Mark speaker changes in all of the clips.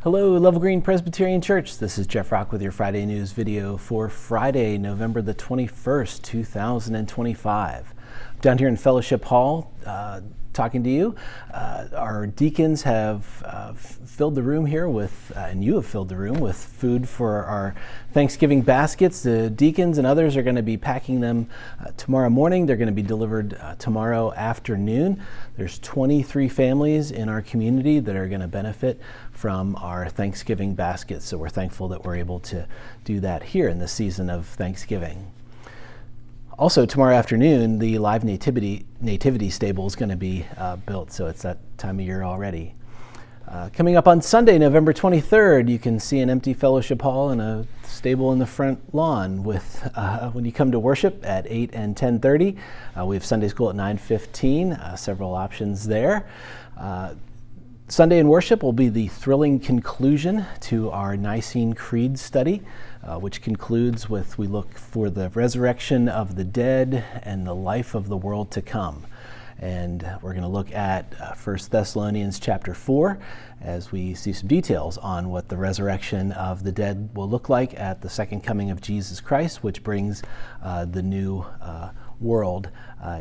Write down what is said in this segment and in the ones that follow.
Speaker 1: Hello, Level Green Presbyterian Church. This is Jeff Rock with your Friday news video for Friday, November the 21st, 2025. Down here in Fellowship Hall, talking to you. Our deacons have filled the room here with, and you have filled the room with food for our Thanksgiving baskets. The deacons and others are going to be packing them tomorrow morning. They're going to be delivered tomorrow afternoon. There's 23 families in our community that are going to benefit from our Thanksgiving baskets. So we're thankful that we're able to do that here in the season of Thanksgiving. Also, tomorrow afternoon, the live nativity stable is going to be built, so it's that time of year already. Coming up on Sunday, November 23rd, you can see an empty fellowship hall and a stable in the front lawn with when you come to worship at 8 and 10:30. We have Sunday school at 9:15, several options there. Sunday in worship will be the thrilling conclusion to our Nicene Creed study, which concludes with we look for the resurrection of the dead and the life of the world to come. And we're going to look at 1 Thessalonians chapter 4 as we see some details on what the resurrection of the dead will look like at the second coming of Jesus Christ, which brings the new world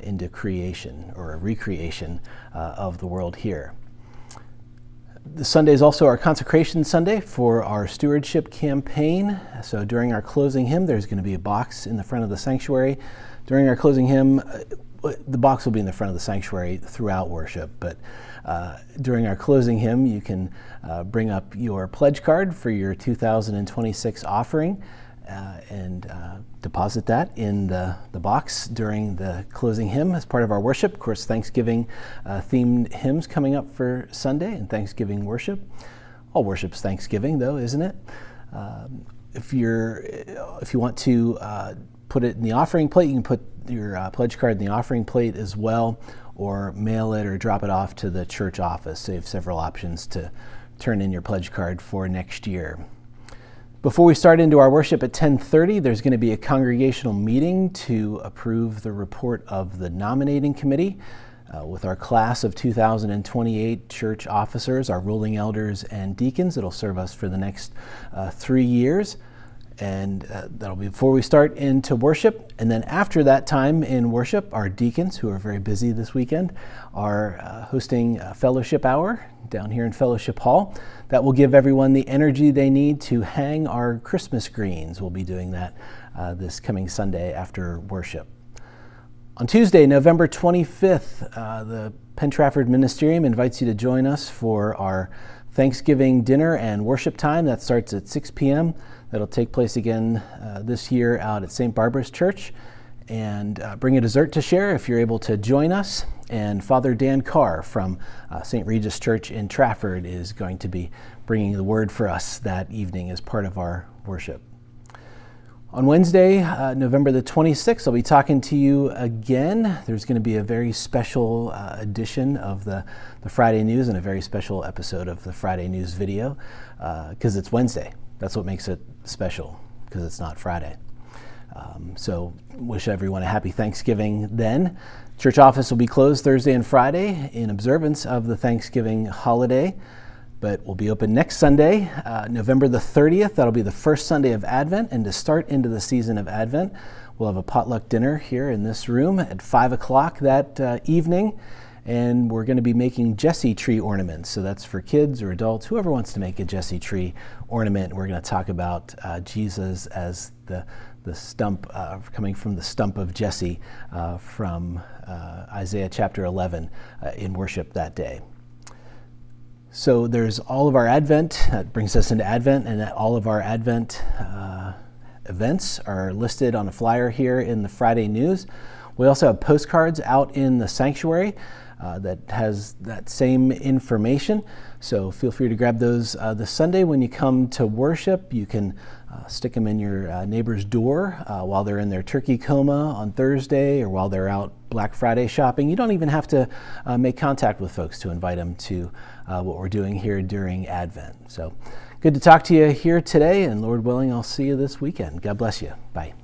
Speaker 1: into creation or a recreation of the world here. The Sunday is also our Consecration Sunday for our stewardship campaign. So during our closing hymn, there's going to be a box in the front of the sanctuary. During our closing hymn, the box will be in the front of the sanctuary throughout worship, but during our closing hymn, you can bring up your pledge card for your 2026 offering and deposit that in the box during the closing hymn as part of our worship. Of course, Thanksgiving themed hymns coming up for Sunday and Thanksgiving worship. All worship's Thanksgiving, though, isn't it? If you want to put it in the offering plate, you can put your pledge card in the offering plate as well, or mail it or drop it off to the church office. So you have several options to turn in your pledge card for next year. Before we start into our worship at 10:30, there's going to be a congregational meeting to approve the report of the Nominating Committee with our class of 2028 church officers, our ruling elders and deacons. It'll serve us for the next 3 years. And that'll be before we start into worship. And then after that time in worship, our deacons, who are very busy this weekend, are hosting a fellowship hour down here in Fellowship Hall. That will give everyone the energy they need to hang our Christmas greens. We'll be doing that this coming Sunday after worship. On Tuesday, November 25th, the Penn Trafford Ministerium invites you to join us for our Thanksgiving dinner and worship time. That starts at 6 p.m. That'll take place again this year out at St. Barbara's Church. And bring a dessert to share if you're able to join us. And Father Dan Carr from St. Regis Church in Trafford is going to be bringing the word for us that evening as part of our worship. On Wednesday, November the 26th, I'll be talking to you again. There's going to be a very special edition of the Friday News and a very special episode of the Friday News video because it's Wednesday. That's what makes it special, because it's not Friday. So wish everyone a happy Thanksgiving then. Church office will be closed Thursday and Friday in observance of the Thanksgiving holiday, but we'll be open next Sunday, November the 30th. That'll be the first Sunday of Advent, and to start into the season of Advent, we'll have a potluck dinner here in this room at 5 o'clock that evening. And we're going to be making Jesse tree ornaments. So that's for kids or adults, whoever wants to make a Jesse tree ornament. We're going to talk about Jesus as the stump, coming from the stump of Jesse from Isaiah chapter 11 in worship that day. So there's all of our Advent, that brings us into Advent, and all of our Advent events are listed on a flyer here in the Friday News. We also have postcards out in the sanctuary that has that same information. So feel free to grab those this Sunday when you come to worship. You can stick them in your neighbor's door while they're in their turkey coma on Thursday or while they're out Black Friday shopping. You don't even have to make contact with folks to invite them to what we're doing here during Advent. So good to talk to you here today, and Lord willing, I'll see you this weekend. God bless you. Bye.